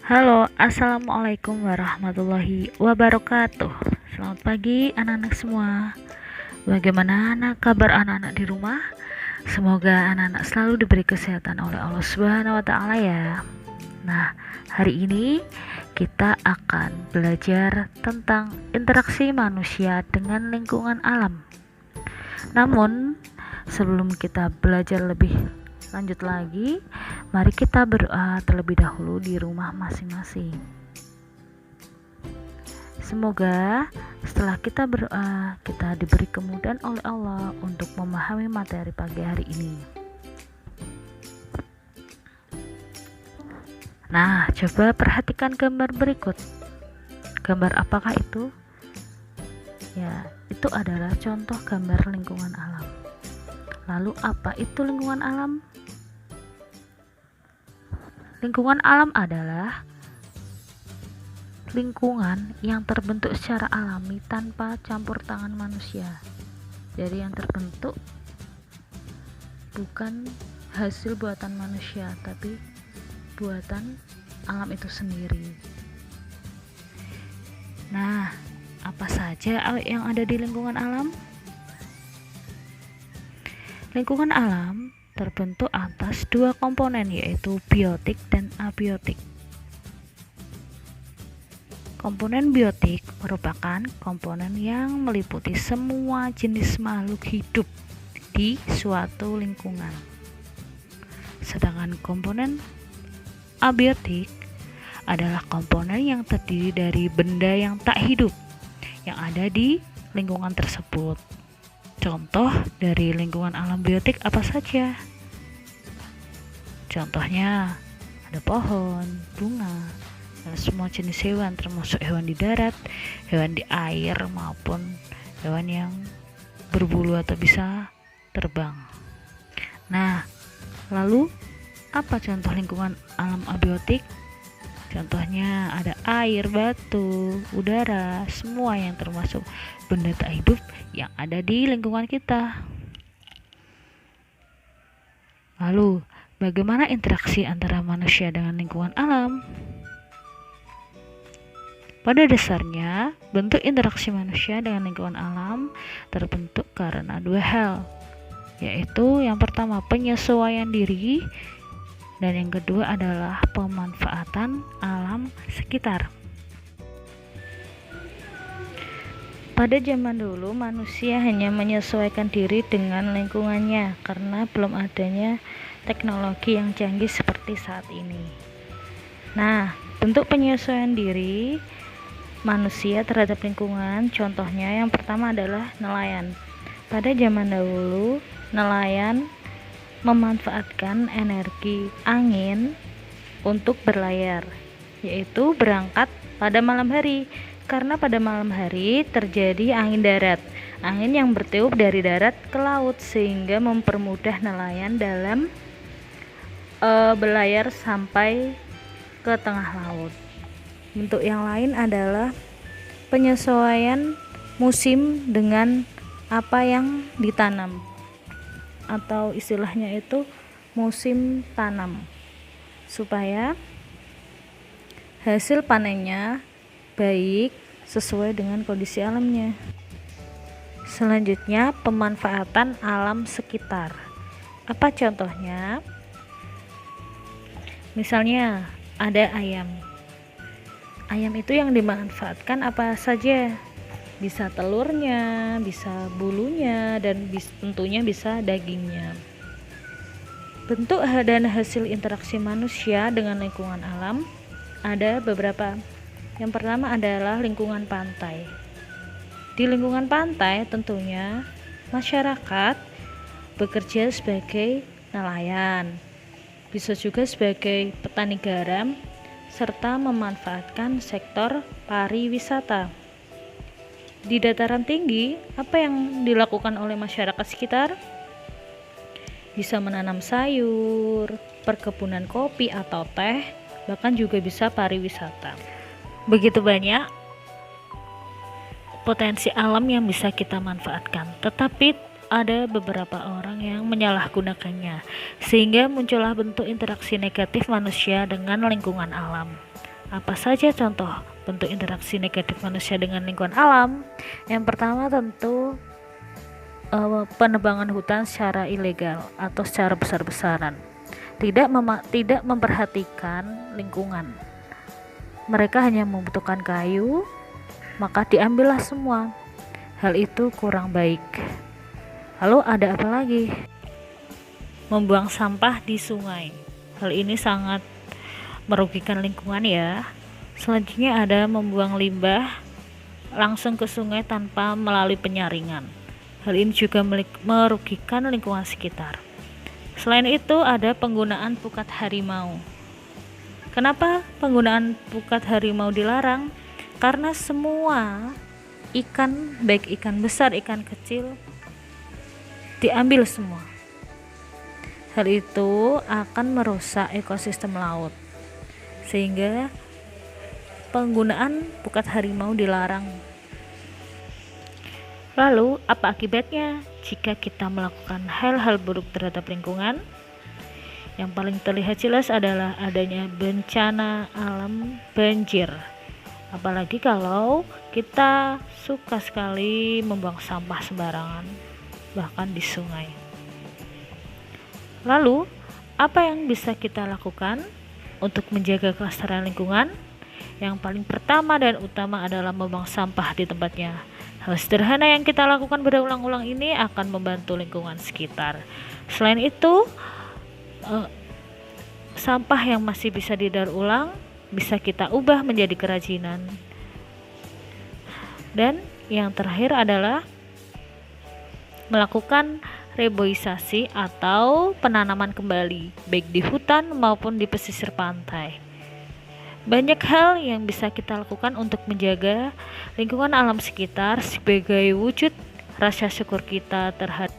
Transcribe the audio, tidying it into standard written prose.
Halo, assalamualaikum warahmatullahi wabarakatuh. Selamat pagi anak-anak semua. Bagaimana kabar anak-anak di rumah? Semoga anak-anak selalu diberi kesehatan oleh Allah Subhanahu wa Ta'ala ya. Nah, hari ini kita akan belajar tentang interaksi manusia dengan lingkungan alam. Namun, sebelum kita belajar lebih lanjut lagi, mari kita berdoa terlebih dahulu di rumah masing-masing. Semoga setelah kita berdoa, kita diberi kemudahan oleh Allah untuk memahami materi pagi hari ini. Nah, coba perhatikan gambar berikut. Gambar apakah itu? Ya, itu adalah contoh gambar lingkungan alam. Lalu apa itu lingkungan alam? Lingkungan alam adalah lingkungan yang terbentuk secara alami tanpa campur tangan manusia. Jadi yang terbentuk bukan hasil buatan manusia, tapi buatan alam itu sendiri. Nah, apa saja yang ada di lingkungan alam? Lingkungan alam terbentuk atas dua komponen, yaitu biotik dan abiotik. Komponen biotik merupakan komponen yang meliputi semua jenis makhluk hidup di suatu lingkungan. Sedangkan komponen abiotik adalah komponen yang terdiri dari benda yang tak hidup yang ada di lingkungan tersebut. Contoh dari lingkungan alam biotik apa saja? Contohnya ada pohon, bunga, dan semua jenis hewan, termasuk hewan di darat, hewan di air, maupun hewan yang berbulu atau bisa terbang. Nah, lalu apa contoh lingkungan alam abiotik? Contohnya ada air, batu, udara, semua yang termasuk benda tak hidup yang ada di lingkungan kita. Lalu, bagaimana interaksi antara manusia dengan lingkungan alam? Pada dasarnya, bentuk interaksi manusia dengan lingkungan alam terbentuk karena dua hal, yaitu yang pertama penyesuaian diri, dan yang kedua adalah pemanfaatan alam sekitar. Pada zaman dulu, manusia hanya menyesuaikan diri dengan lingkungannya karena belum adanya teknologi yang canggih seperti saat ini. Nah, bentuk penyesuaian diri manusia terhadap lingkungan, contohnya yang pertama adalah nelayan. Pada zaman dahulu, nelayan memanfaatkan energi angin untuk berlayar, yaitu berangkat pada malam hari, karena pada malam hari terjadi angin darat, angin yang bertiup dari darat ke laut, sehingga mempermudah nelayan dalam berlayar sampai ke tengah laut. Bentuk yang lain adalah penyesuaian musim dengan apa yang ditanam, atau istilahnya itu musim tanam, supaya hasil panennya baik sesuai dengan kondisi alamnya. Selanjutnya, pemanfaatan alam sekitar. Apa contohnya? Misalnya ada ayam. Ayam itu yang dimanfaatkan apa saja? Bisa telurnya, bisa bulunya, dan tentunya bisa dagingnya. Bentuk dan hasil interaksi manusia dengan lingkungan alam ada beberapa. Yang pertama adalah lingkungan pantai. Di lingkungan pantai tentunya masyarakat bekerja sebagai nelayan, bisa juga sebagai petani garam, serta memanfaatkan sektor pariwisata. Di dataran tinggi, apa yang dilakukan oleh masyarakat sekitar? Bisa menanam sayur, perkebunan kopi atau teh, bahkan juga bisa pariwisata. Begitu banyak potensi alam yang bisa kita manfaatkan, tetapi ada beberapa orang yang menyalahgunakannya, sehingga muncullah bentuk interaksi negatif manusia dengan lingkungan alam. Apa saja contoh bentuk interaksi negatif manusia dengan lingkungan alam? Yang pertama tentu penebangan hutan secara ilegal atau secara besar-besaran. Tidak memperhatikan lingkungan. Mereka hanya membutuhkan kayu, maka diambillah semua. Hal itu kurang baik. Lalu ada apa lagi? Membuang sampah di sungai. Hal ini sangat merugikan lingkungan ya. Selanjutnya ada membuang limbah langsung ke sungai tanpa melalui penyaringan. Hal ini juga merugikan lingkungan sekitar. Selain itu ada penggunaan pukat harimau. Kenapa penggunaan pukat harimau dilarang? Karena semua ikan, baik ikan besar, ikan kecil, diambil semua. Hal itu akan merusak ekosistem laut, sehingga penggunaan pukat harimau dilarang. Lalu, apa akibatnya jika kita melakukan hal-hal buruk terhadap lingkungan? Yang paling terlihat jelas adalah adanya bencana alam banjir. Apalagi kalau kita suka sekali membuang sampah sembarangan, bahkan di sungai. Lalu, apa yang bisa kita lakukan untuk menjaga kelestarian lingkungan? Yang paling pertama dan utama adalah membuang sampah di tempatnya. Hal sederhana yang kita lakukan berulang-ulang ini akan membantu lingkungan sekitar. Selain itu, sampah yang masih bisa didaur ulang bisa kita ubah menjadi kerajinan. Dan yang terakhir adalah melakukan reboisasi atau penanaman kembali, baik di hutan maupun di pesisir pantai. Banyak hal yang bisa kita lakukan untuk menjaga lingkungan alam sekitar sebagai wujud rasa syukur kita terhadap